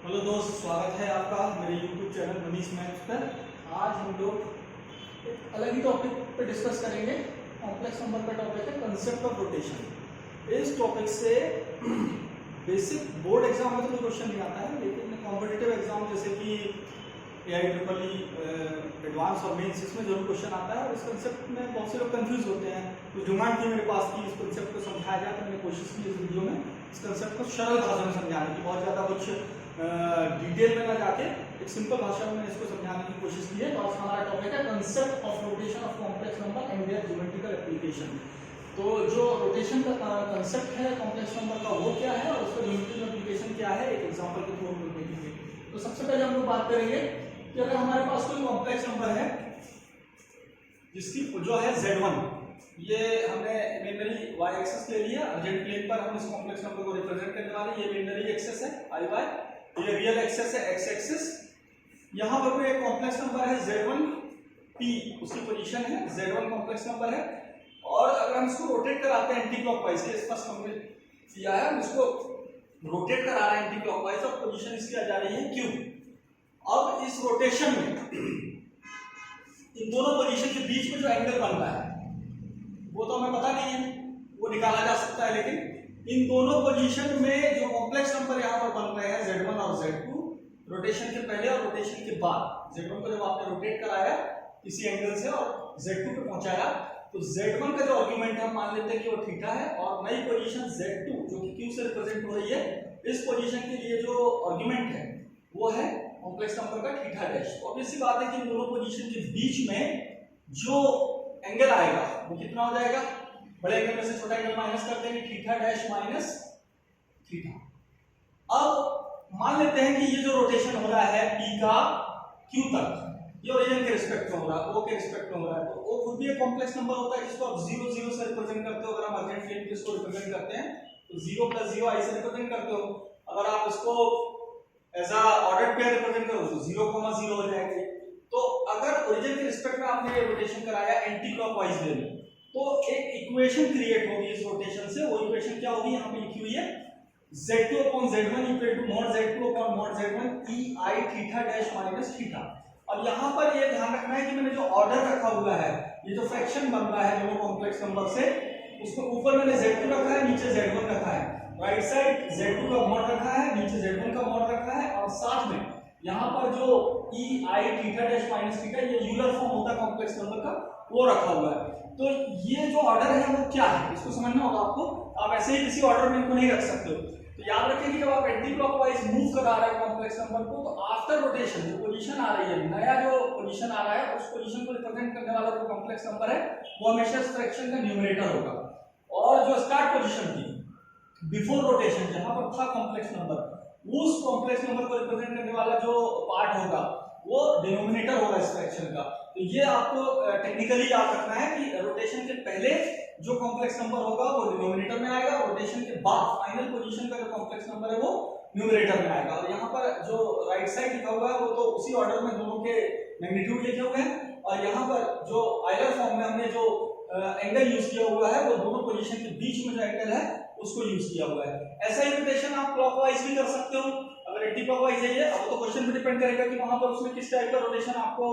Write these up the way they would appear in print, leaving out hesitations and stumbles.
Hello दोस्त, स्वागत है आपका मेरे YouTube चैनल मनीष मैथ्स पर। आज हम लोग एक अलग ही टॉपिक पे डिस्कस करेंगे। कॉम्प्लेक्स नंबर का टॉपिक है कंसेप्ट ऑफ रोटेशन। इस टॉपिक से बेसिक बोर्ड एग्जाम में तो कोई क्वेश्चन नहीं आता है, लेकिन कॉम्पिटिटिव एग्जाम जैसे कि AIEEE एडवांस और मेंस, इसमें जरूर क्वेश्चन आता है। और इस कंसेप्ट में बहुत से लोग कंफ्यूज होते हैं। तो डिमांड थी मेरे पास कि इस कंसेप्ट को समझाया जाए, तो मैंने कोशिश की इस वीडियो में इस कंसेप्ट को सरल भाषा में समझाने की। बहुत ज़्यादा कुछ डिटेल में ना जाके एक सिंपल भाषा में इसको समझाने की कोशिश की है। तो आज हमारा टॉपिक है concept of rotation of complex number and their geometrical application. तो जो रोटेशन का कंसेप्ट है कॉम्प्लेक्स नंबर का, वो क्या है और उसका ज्योमेट्रिकल एप्लीकेशन क्या है, एक एग्जांपल के थ्रू हम देखेंगे। तो सबसे पहले हम लोग बात करेंगे कि अगर हमारे पास कोई कॉम्प्लेक्स नंबर है जिसकी जो है Z1, ये हमने इमेजिनरी y एक्सिस ले लिया, अर्जेंट प्लेन पर हम इस कॉम्प्लेक्स नंबर को रिप्रेजेंट करने वाले। ये इमेजिनरी एक्सिस है IY, ये रियल एक्सिस है x एक्सिस। यहां पर कोई एक कॉम्प्लेक्स नंबर है Z1P, उसकी पोजीशन है Z1 कॉम्प्लेक्स नंबर है। और अगर हम इसको रोटेट कराते हैं एंटी क्लॉकवाइज, के स्पष्ट हमने किया है, हम इसको रोटेट करा रहे हैं एंटी क्लॉकवाइज और पोजीशन इसकी आ जा रही है Q। अब इस रोटेशन में इन दोनों पोजीशन के बीच में जो एंगल बन रहा है वो तो हमें पता नहीं है, वो निकाला जा सकता है। लेकिन इन दोनों पोजीशन में जो कॉम्प्लेक्स नंबर यहाँ पर बन रहे हैं Z1 और Z2, रोटेशन के पहले और रोटेशन के बाद, Z1 को जब आपने रोटेट कराया किसी एंगल से और Z2 पे पहुंचाया, तो Z1 का जो आर्गुमेंट हम मान लेते हैं कि वो थीटा है, और नई पोजीशन Z2 जो कि Q से रिप्रेजेंट हो रही है, इस पोजीशन के लिए जो आर्गुमेंट है वो है कॉम्प्लेक्स नंबर का थीटा डैश। ऑब्वियस सी बात है कि इन दोनों पोजीशन के बीच में जो एंगल आएगा वो कितना हो जाएगा, बड़े एंगल में से छोटा एंगल माइनस कर देंगे, थीटा डैश माइनस थीटा। अब मान लेते हैं कि ये जो रोटेशन हो रहा है P का Q तक, ये ओरिजिन के रिस्पेक्ट में हो रहा है, O के रिस्पेक्ट में हो रहा है, तो O खुद भी एक कॉम्प्लेक्स नंबर होता है जिसको आप 0 0 से रिप्रेजेंट करते हो। अगर हम अर्जेंट प्लेन पे इसको रिप्रेजेंट करते हैं तो 0 + 0 I से रिप्रेजेंट करते हो। अगर आप इसको as a ordered pair represent करो तो 0, 0 हो जाएगा। तो अगर ओरिजिन के रिस्पेक्ट में आपने रोटेशन कराया एंटी क्लॉकवाइज वे में, तो एक इक्वेशन क्रिएट होगी इस रोटेशन से। वो इक्वेशन क्या होगी, यहाँ पे लिखी हुई है Z2/Z1 = mod Z2/mod Z1 EI theta dash minus theta. अब यहाँ पर ये ध्यान रखना है कि मैंने जो ऑर्डर रखा हुआ है, ये जो फ्रैक्शन बन रहा है दोनों कॉम्प्लेक्स नंबर से, उसको ऊपर मैंने Z2 रखा है, नीचे Z1 रखा है। राइट साइड Z2 का मॉड रखा है, नीचे Z1 का मॉड रखा है, और साथ में यहाँ पर जो EI theta dash minus theta, ये यूलर फॉर्म होता है कॉम्प्लेक्स नंबर का, वो रखा हुआ है। तो ये जो ऑर्डर है वो क्या है, इसको समझना होगा आपको। आप ऐसे ही किसी ऑर्डर में इनको नहीं रख सकते हो। तो याद रखिए कि जब आप एंटी क्लॉकवाइज मूव करा रहे हैं कॉम्प्लेक्स नंबर को, तो आफ्टर रोटेशन जो पोजीशन आ रही है, नया जो पोजीशन आ रहा है, उस पोजीशन को रिप्रेजेंट करने वाला जो कॉम्प्लेक्स नंबर है वो हमेशा इस फ्रैक्शन का न्यूमरेटर होगा। और जो स्टार्ट पोजीशन थी बिफोर रोटेशन, जहां पर था कॉम्प्लेक्स नंबर, उस कॉम्प्लेक्स नंबर को रिप्रेजेंट करने वाला जो पार्ट होगा वो डिनोमिनेटर होगा इस फ्रैक्शन का। तो ये आपको टेक्निकली याद रखना है कि रोटेशन के पहले जो कॉम्प्लेक्स नंबर होगा वो डिनोमिनेटर में आएगा, रोटेशन के बाद फाइनल पोजीशन का जो कॉम्प्लेक्स नंबर है वो न्यूमरेटर में आएगा। और यहाँ पर जो राइट साइड लिखा हुआ है वो तो उसी ऑर्डर में दोनों के मैग्नीट्यूड लिखे हुए हैं, और यहाँ पर जो आइलर फॉर्म में हमने जो एंगल यूज किया हुआ है वो दोनों पोजीशन के बीच में जो एंगल है उसको यूज किया हुआ है। ऐसा ही रोटेशन आप क्लॉकवाइज भी कर सकते हो। अगर एंटी क्लॉकवाइज है ये, अब तो क्वेश्चन पे डिपेंड करेगा कि वहां पर उसने किस टाइप का रोटेशन आपको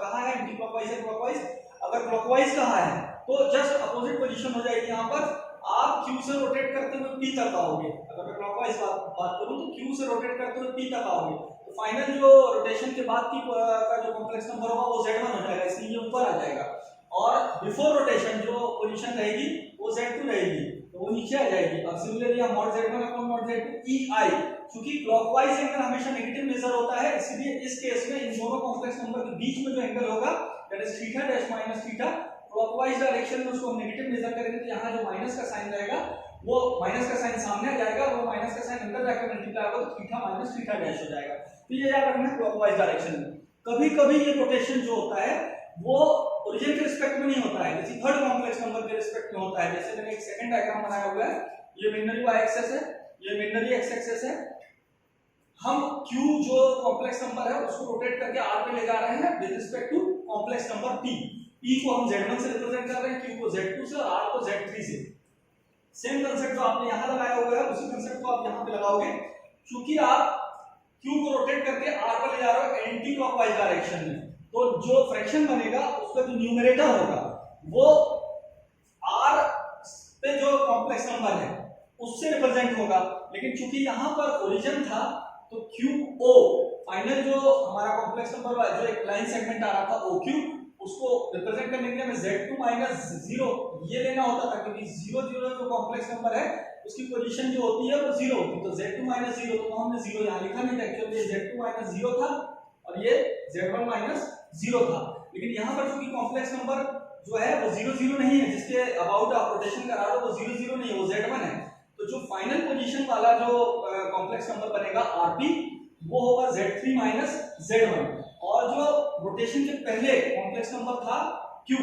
कहा है, एंटी क्लॉकवाइज है क्लॉकवाइज। अगर क्लॉकवाइज कहा है तो जस्ट अपोजिट पोजीशन हो जाएगी। यहाँ पर आप Q से रोटेट करते हुए P तक आओगे। अगर मैं क्लॉकवाइज बात करूं तो Q से रोटेट करते हुए P तक आओगे, तो फाइनल जो रोटेशन के बाद की का जो कॉम्प्लेक्स नंबर होगा वो Z1 हो जाएगा, इसलिए ये ऊपर आ जाएगा। और बिफोर रोटेशन जो पोजीशन रहेगी वो Z2 रहेगी, तो वो नीचे आ जाएगी। अब सिमिलरली हम mod Z1/mod Z2 EI, क्योंकि क्लॉकवाइज एंगल हमेशा नेगेटिव मेजर होता है, इसलिए इस केस में इन दोनों कॉम्प्लेक्स नंबर के बीच में जो एंगल होगा that is theta dash minus theta, clockwise direction में उसको हम नेगेटिव मेजर करेंगे, तो यहाँ जो माइनस का साइन रहेगा वो माइनस का साइन सामने आ जाएगा, वो माइनस का साइन अंदर जाकर मल्टीप्लाई होगा, तो थीटा माइनस थीटा डैश हो जाएगा। तो ये याद रखना है क्लॉकवाइज डायरेक्शन में। कभी कभी ये रोटेशन जो होता है वो ओरिजिन के रिस्पेक्ट में नहीं होता है, जैसे थर्ड कॉम्प्लेक्स नंबर के रिस्पेक्ट में होता है। जैसे मैंने एक सेकंड डायग्राम बनाया हुआ है, ये इमेजिनरी y एक्सिस है, ये इमेजिनरी x एक्सिस है। हम Q जो कॉम्प्लेक्स नंबर है उसको रोटेट करके R पे ले जा रहे हैं with respect to complex number P। P को हम Z1 से रिप्रेजेंट कर रहे हैं, Q को Z2 से और R को Z3 से। सेम कंसेप्ट जो आपने यहाँ लगाया हुआ है उसी कंसेप्ट को आप यहाँ पे लगाओगे। क्योंकि आप Q को रोटेट करके R पर ले जा रहा हूं एंटी क्लॉकवाइज डायरेक्शन में, तो जो फ्रैक्शन बनेगा उसका जो न्यूमरेटर होगा वो R पे जो कॉम्प्लेक्स नंबर है उससे रिप्रेजेंट होगा। लेकिन चूंकि यहां पर ओरिजिन था तो QO फाइनल जो हमारा कॉम्प्लेक्स नंबर जो एक लाइन सेगमेंट आ रहा था OQ, उसको रिप्रेजेंट करने के लिए हमें Z2 माइनस 0 ये लेना होता था, क्योंकि 0 0 जो कॉम्प्लेक्स नंबर है उसकी पोजीशन जो होती है वो 0 होती है। तो Z2 माइनस 0, तो हमने 0 यहां लिखा नहीं था, एक्चुअली ये Z2 माइनस 0 था और ये Z1 माइनस 0 था। लेकिन यहां पर चूंकि कॉम्प्लेक्स नंबर जो है वो 0 0 नहीं है, जिसके अबाउट आप रोटेशन करा रहे हो वो 0 0 नहीं है, वो Z1 है। तो जो फाइनल पोजीशन वाला जो कॉम्प्लेक्स नंबर बनेगा Rp वो होगा Z3 माइनस Z1, और जो रोटेशन के पहले कॉम्प्लेक्स नंबर था Q,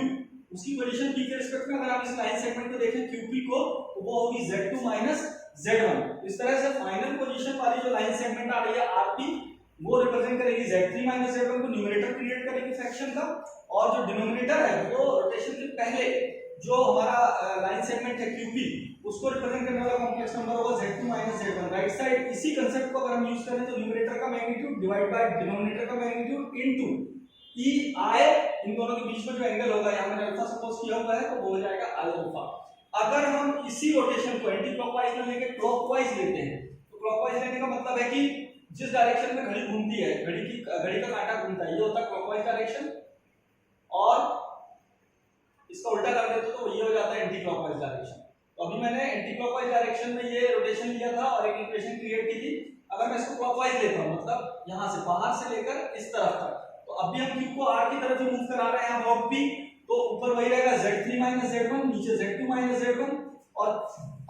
उसकी पोजीशन P के रिस्पेक्ट में अगर आप इस लाइन सेगमेंट को देखें QP को, तो वो होगी Z2 माइनस Z1। इस तरह से फाइनल पोजीशन वाली जो लाइन सेगमेंट आ रही है Rp वो रिप्रेजेंट करेगी Z3 माइनस Z1 को, न्यूमरेटर क्रिएट करेगी फ्रैक्शन का, और जो डिनोमिनेटर है वो रोटेशन के पहले जो हमारा लाइन सेगमेंट है QP उसको रिप्रेजेंट करने वाला कॉम्प्लेक्स नंबर होगा Z2 minus Z1। Right side इसी कांसेप्ट को अगर हम यूज करें तो न्यूमरेटर का मैग्नीट्यूड डिवाइड बाय डिनोमिनेटर का मैग्नीट्यूड इनटू EI, इन दोनों के बीच में जो एंगल होगा, यहां मैंने अल्फा सपोज किया हुआ है तो वो हो जाएगा अल्फा। अगर हम इसी रोटेशन को एंटी क्लॉकवाइज में लेके क्लॉकवाइज लेते हैं, तो क्लॉकवाइज लेने का मतलब है कि जिस डायरेक्शन में घड़ी घूमती है, घड़ी का कांटा घूमता है, ये होता है क्लॉकवाइज डायरेक्शन, और इसका उल्टा कर देते तो ये हो जाता है एंटी क्लॉकवाइज डायरेक्शन। तो अभी मैंने एंटी क्लॉकवाइज डायरेक्शन में ये रोटेशन लिया था और एक इक्वेशन क्रिएट की थी। अगर मैं इसको क्लॉकवाइज लेता हूं, मतलब यहां से बाहर से लेकर इस तरफ तक, तो अभी हम Q को R की तरफ ही मूव करा रहे हैं अबाउट P, तो ऊपर वही रहेगा Z3 माइनस Z1, नीचे Z2 माइनस Z1, और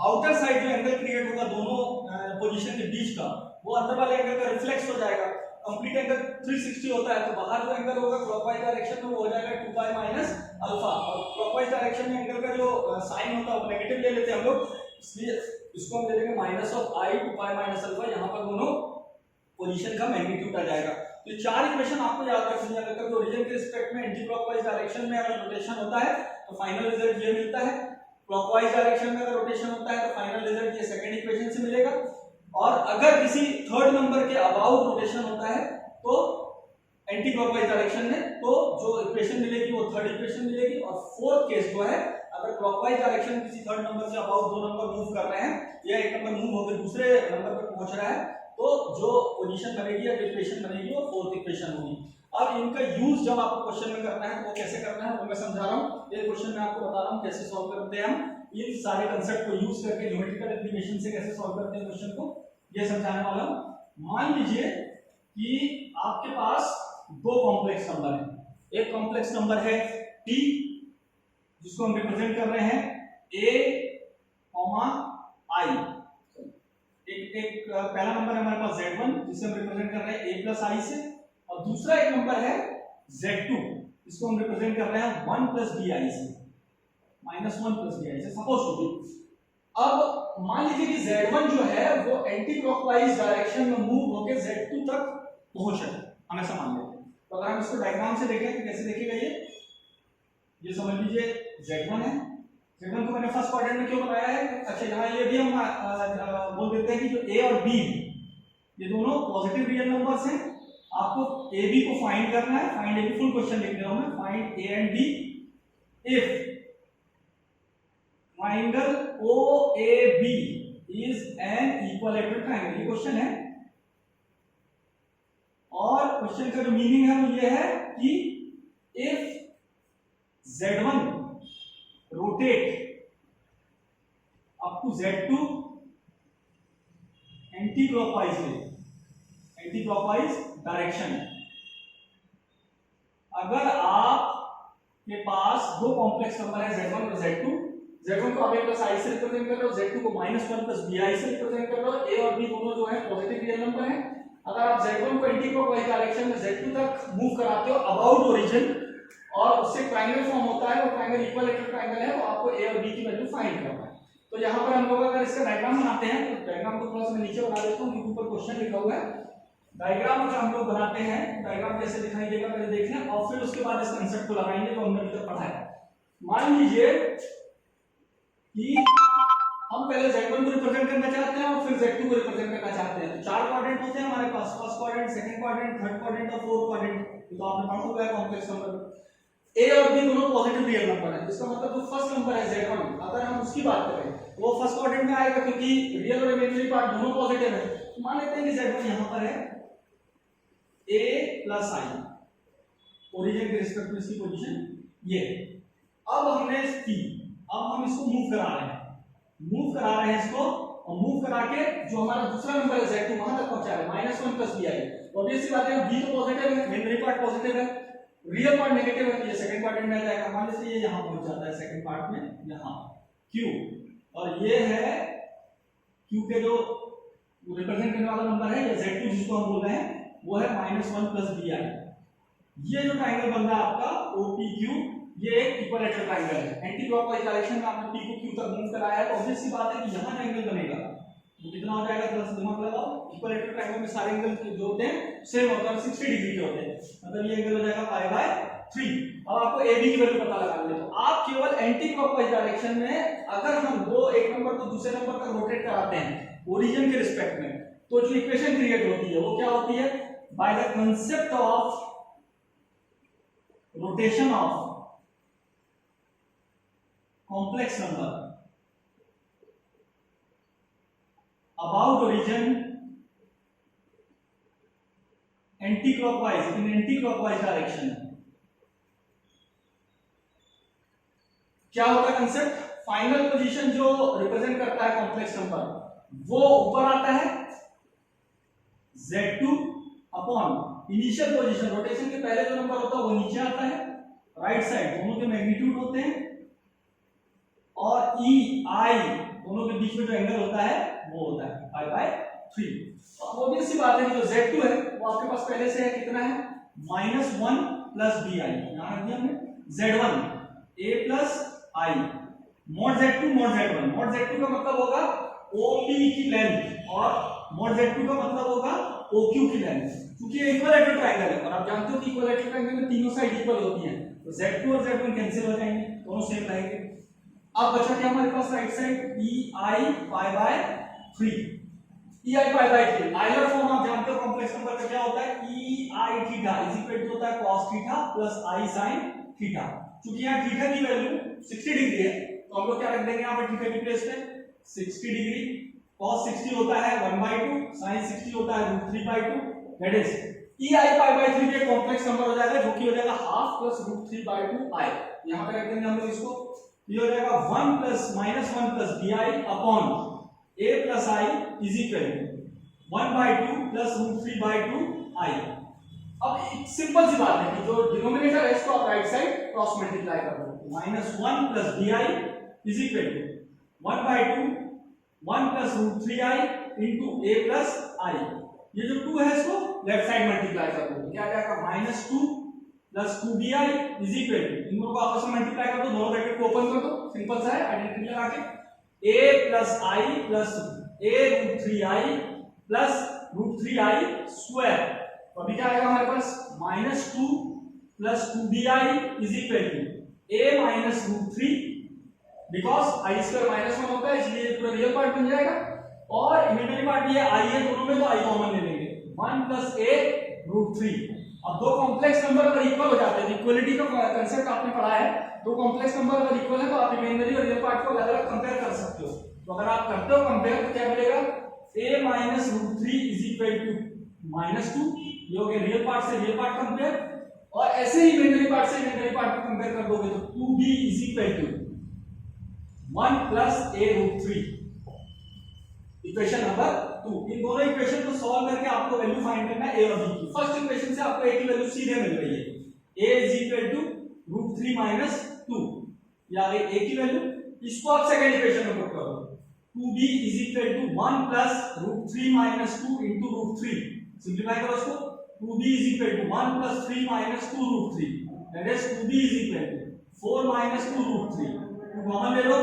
आउटर साइड जो एंगल क्रिएट होगा दोनों पोजीशन के बीच का, वो अंदर वाले एंगल का रिफ्लेक्स हो जाएगा। कंप्लीट एंगल 360 होता है, तो बाहर जो एंगल होगा क्लॉकवाइज डायरेक्शन में वो हो जाएगा 2 माइनस अल्फा, और क्लॉकवाइज डायरेक्शन में एंगल का जो साइन होता है वो नेगेटिव ले लेते हैं हम लोग, इसलिए इसको हम ले लेंगे minus of I 2 minus alpha, यहां पर दोनों पोजीशन का मैग्नीट्यूड आ जाएगा। तो चार इक्वेशन आपको याद रखनी है। अगर ओरिजिन के रिस्पेक्ट में एंटी क्लॉकवाइज डायरेक्शन में अगर रोटेशन होता है तो फाइनल रिजल्ट ये मिलता है, क्लॉकवाइज डायरेक्शन में अगर रोटेशन होता है तो फाइनल रिजल्ट ये सेकंड इक्वेशन से मिलेगा, और अगर किसी थर्ड नंबर के अबाउट रोटेशन होता है तो एंटी क्लॉकवाइज डायरेक्शन में, तो जो इक्वेशन मिलेगी वो थर्ड इक्वेशन मिलेगी। और फोर्थ केस जो है, अगर क्लॉकवाइज डायरेक्शन में किसी थर्ड नंबर से अबाउट दो नंबर मूव कर रहे हैं या एक नंबर मूव होकर दूसरे नंबर पर पहुंच रहा है, तो जो पोजीशन बनेगी या इक्वेशन बनेगी वो फोर्थ इक्वेशन होगी। अब इनका यूज जब आपको क्वेश्चन में करना है तो वो कैसे करना है वो मैं समझा रहा हूं। ये क्वेश्चन में आपको बता रहा हूं कैसे सॉल्व करते हैं हम इन सारे कांसेप्ट को यूज करके, ज्योमेट्रिकल एप्लीकेशन से कैसे सॉल्व करते हैं क्वेश्चन को, ये समझाने वाला हूं। मान लीजिए कि आपके पास दो कॉम्प्लेक्स नंबर है। एक कॉम्प्लेक्स नंबर है T, जिसको हम रिप्रेजेंट कर रहे हैं A, I। एक पहला नंबर है हमारे पास Z1, जिसे हम रिप्रेजेंट कर रहे हैं A प्लस I से, और दूसरा एक नंबर है Z2, इसको हम रिप्रेजेंट कर रहे हैं 1 प्लस BI से, -1 प्लस BI से सपोज टू बी। अब मान लीजिए कि Z1 जो है वो एंटी क्लॉकवाइज डायरेक्शन में मूव होकर Z2 तक पहुंच रहा है, हम ऐसा मान लेते हैं। तो अगर हम इसको डायग्राम से देखें तो कैसे देखेगा ये समझ लीजिए Z1 है। Z1 को मैंने फर्स्ट क्वाड्रेंट में क्यों बनाया है? अच्छा, यहाँ ये भी हम बोल देते हैं कि जो A और B ये दोनों पॉजिटिव रियल नंबर्स हैं। आपको A B को फाइंड करना है। Find A B full question लिख रहा हूं मैं, find A and B if triangle OAB is an equilateral triangle, ये क्वेश्चन है। और क्वेश्चन का जो मीनिंग है वो ये है कि if Z1 rotate up to Z2 anti-clockwise में, एंटी-क्लॉकवाइज डायरेक्शन। अगर आपके पास दो कॉम्प्लेक्स नंबर है Z1 और Z2, Z1 को आप A प्लस I से रिप्रेजेंट कर रहे हो, Z2 को -1 प्लस BI से रिप्रेजेंट कर रहे हो, A और B दोनों जो है पॉजिटिव रियल नंबर है। अगर आप Z1 को एंटी-क्लॉकवाइज डायरेक्शन में Z2 तक मूव कराते हो अबाउट ओरिजिन, और उससे ट्रायंगल फॉर्म होता है, वो ट्रायंगल इक्विलैटरल ट्रायंगल है, तो आपको A और B की वैल्यू फाइंड करना है। तो यहाँ पर हम लोग अगर इसका डायग्राम बनाते हैं, तो डायग्राम को थोड़ा सा मैं नीचे बना देता हूँ क्योंकि ऊपर क्वेश्चन लिखा हुआ है। डायग्राम अगर हम लोग बनाते हैं, डायग्राम कैसे दिखाई देगा पहले देख लें, और फिर उसके बाद इस कांसेप्ट को लगाएंगे जो हमने अभी तक पढ़ा है। मान लीजिए कि हम पहले Z1 को रिप्रेजेंट करना चाहते हैं और फिर Z2 को रिप्रेजेंट करना चाहते हैं। तो चार क्वाड्रेंट होते हैं हमारे पास। First quadrant, second quadrant, third quadrant और फोर्थ क्वाड्रेंट, तो आपने पढ़ा हुआ है कॉम्प्लेक्स नंबर। ए और बी दोनों पॉजिटिव रियल नंबर है, इसका मतलब जो फर्स्ट नंबर है z1, अगर हम उसकी बात करें वो फर्स्ट क्वाड्रेंट में आएगा क्योंकि रियल और इमेजिनरी पार्ट दोनों पॉजिटिव है। तो मान लेते हैं कि z1 यहां पर है a प्लस आई, ओरिजिन के रिस्पेक्ट में इसकी पोजीशन ये। अब हमने की, अब हम इसको मूव करा रहे हैं इसको, और मूव करा के जो हमारा दूसरा नंबर है z2 वहां तक पहुंचा रहे हैं -1 प्लस bi। ऑब्वियस सी बात है b तो पॉजिटिव है, इमेजिनरी पार्ट पॉजिटिव है, रियल पार्ट नेगेटिव है, तो ये सेकंड क्वाड्रेंट में आ जाएगा। मान लीजिए ये यहां पहुंच जाता है सेकंड पार्ट में, यहां q, और ये है q के जो रिप्रेजेंट करने वाला नंबर है, या z2 जिसको हम बोल रहे हैं, वो है -1 प्लस bi। ये जो ट्रायंगल बन रहा है आपका OPQ, ये एक इक्विलैटरल ट्रायंगल है। एंटी क्लॉकवाइज डायरेक्शन में आपने p को q तक मूव कराया है, तो ऑब्वियस सी बात है कि यहां एंगल बनेगा, तो कितना हो जाएगा, थोड़ा सा दिमाग लगाओ। इक्विलैटरल ट्रायंगल में सारे एंगल जो होते हैं सेम होते हैं, 60 डिग्री के होते हैं, मतलब ये एंगल हो जाएगा π/3। अब आपको AB की वैल्यू पता लगानी है, तो आप केवल एंटी क्लॉकवाइज डायरेक्शन में अगर हम एक नंबर को दूसरे नंबर तक रोटेट कराते हैं ओरिजिन के रिस्पेक्ट में, तो जो इक्वेशन क्रिएट होती है वो क्या होती है, by the concept of rotation of complex number about origin anti clockwise in anti clockwise direction. क्या होता है कंसेप्ट, फाइनल पोजीशन जो रिप्रेजेंट करता है कॉम्प्लेक्स नंबर वो ऊपर आता है z2 upon initial position, rotation के पहले जो नंबर होता है वो नीचे आता है, राइट साइड दोनों के मैग्नीट्यूड होते हैं, और e i दोनों के बीच में जो एंगल होता है वो होता है π/3। अब ऑब्वियस सी बात है कि जो z2 है वो आपके पास पहले से है, कितना है, -1 प्लस bi, यहां रख दिया हमने, z1 a plus i mod z2 mod z1। mod z2 का मतलब होगा OP की लेंथ और mod z2 का मतलब होगा OQ की लेंथ, क्योंकि ये इक्विलैटरल ट्रायंगल है और आप जानते हो कि इक्विलैटरल ट्रायंगल में तीनों साइड इक्वल होती हैं, तो z2 और z1 कैंसिल हो जाएंगे, दोनों सेम रहेंगे। अब बचा क्या हमारे पास right side, ei π/3, ei π/3 Euler form आप जानते हो कॉम्प्लेक्स नंबर का क्या होता है, ei theta is equal to होता है cos theta plus i sin theta. क्योंकि यहाँ थीटा की वैल्यू 60 डिग्री है, तो हम लोग क्या रख देंगे यहाँ पे थीटा की प्लेस पे 60 डिग्री, cos 60 होता है 1/2, sin 60 होता है √3/2, दैट इज ei π/3 के कॉम्प्लेक्स नंबर हो जाएगा, जो कि हो जाएगा ½ प्लस √3/2i। यहाँ पे रख देंगे हम लोग इसको, ये हो जाएगा 1 plus -1 plus bi upon a plus i is equal to 1/2 plus √3/2i। अब एक सिंपल सी बात है कि जो डिनोमिनेटर है इसको आप राइट साइड क्रॉस मल्टीप्लाई कर दो, -1 plus bi is equal to 1/2 1 plus √3i into a plus i। ये जो 2 है इसको लेफ्ट साइड मल्टीप्लाई कर दो, क्या आ जाएगा, -2 plus 2bi is equal to, इन दोनों को आपस में मल्टीप्लाई कर दो, दोनों ब्रैकेट को ओपन कर दो, सिंपल सा है, आइडेंटिटी लगा के a plus i plus a √3i plus √3i square. तो अभी क्या आएगा हमारे पास, -2 plus 2bi is equal to a minus √3, because i square -1 होता है इसलिए पूरा रियल पार्ट बन जाएगा, और इमेजिनरी पार्ट ये i है दोनों में, तो i कॉमन ले लेंगे, 1 प्लस a √3। अब दो कॉम्प्लेक्स नंबर अगर इक्वल हो जाते हैं, इक्वलिटी का कांसेप्ट आपने पढ़ा है, दो कॉम्प्लेक्स नंबर अगर इक्वल है तो आप इमेजिनरी और रियल पार्ट को अलग-अलग कंपेयर कर सकते हो। तो अगर आप करते हो कंपेयर तो क्या मिलेगा, a minus √3 is equal to -2, ये हो गया रियल पार्ट से रियल पार्ट कंपेयर, और ऐसे ही इमेजिनरी पार्ट से इमेजिनरी पार्ट को कंपेयर कर दोगे तो 2b is equal to 1 plus a √3, equation number 2। इन दोनों इक्वेशन को सॉल्व करके आपको वैल्यू फाइंड करना है a और b की। फर्स्ट इक्वेशन से आपको a की वैल्यू सीधे मिल रही है, a is equal to √3 minus 2, या a की वैल्यू, इसको आप सेकंड इक्वेशन में पुट करो, 2b is equal to 1 plus √3 minus 2 into √3, simplify करो इसको, 2b is equal to 1 plus 3 minus 2 √3, that is 2b is equal to 4 minus 2 √3, तो common ले लो,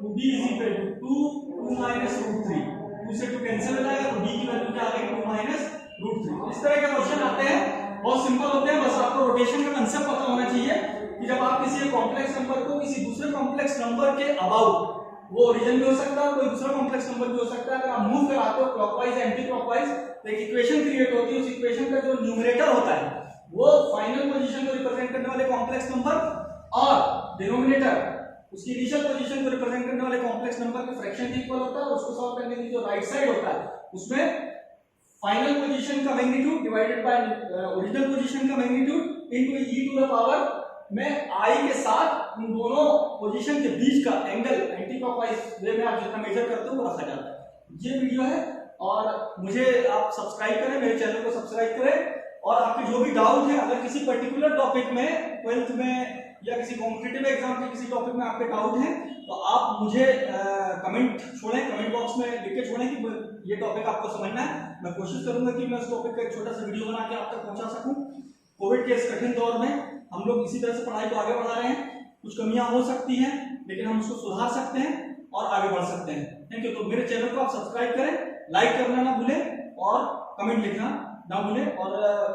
2b is equal to 2 minus √3, 2 से 2 कैंसिल हो जाएगा, तो b की वैल्यू क्या आ गई, 2 माइनस √3। इस तरह के क्वेश्चन आते हैं, बहुत सिंपल होते हैं, बस आपको रोटेशन का कांसेप्ट पता होना चाहिए कि जब आप किसी कॉम्प्लेक्स नंबर को किसी दूसरे कॉम्प्लेक्स नंबर के अबाउट वो ओरिजिन भी हो सकता है, कोई दूसरा कॉम्प्लेक्स नंबर भी हो सकता है। अगर आप मूव कराते हो क्लॉकवाइज एंटी क्लॉकवाइज तो एक इक्वेशन क्रिएट होती है, उस इक्वेशन का जो न्यूमरेटर होता है वो फाइनल पोजीशन को रिप्रेजेंट करने वाले कॉम्प्लेक्स नंबर और डिनोमिनेटर उसकी इनिशियल पोजीशन को रिप्रेजेंट करने वाले कॉम्प्लेक्स नंबर के फ्रैक्शन के इक्वल होता है। उसको सॉल्व करने की जो राइट साइड होता है उसमें फाइनल पोजीशन का magnitude divided by original position का magnitude into e to the power में i के साथ उन दोनों पोजीशन के बीच का एंगल एंटी क्लॉकवाइज वे में आप जितना मेजर करते हो वो रखा जाता है। ये वीडियो है और मुझे आप सब्सक्राइब करें, मेरे चैनल को सब्सक्राइब करें और आपके जो भी डाउट है अगर किसी पर्टिकुलर टॉपिक में 12th में या किसी कॉम्पिटिटिव एग्जाम के किसी टॉपिक में आपके डाउट हैं तो आप मुझे कमेंट छोड़ें, कमेंट बॉक्स में लिख के छोड़ें कि ये टॉपिक आपको समझना है। मैं कोशिश करूंगा कि मैं उस टॉपिक का एक छोटा सा वीडियो बना के आप तक पहुंचा सकूं। कोविड के इस कठिन दौर में हम लोग इसी तरह से पढ़ाई को आगे बढ़ा रहे हैं। कुछ कमियां हो सकती हैं लेकिन हम उसको सुधार सकते हैं और आगे बढ़ सकते हैं। Thank you. तो मेरे चैनल को आप सब्सक्राइब करें, लाइक करना ना भूलें और कमेंट लिखना ना भूलें और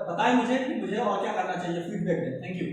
बताएं मुझे कि मुझे और क्या करना चाहिए, फीडबैक दें। Thank you.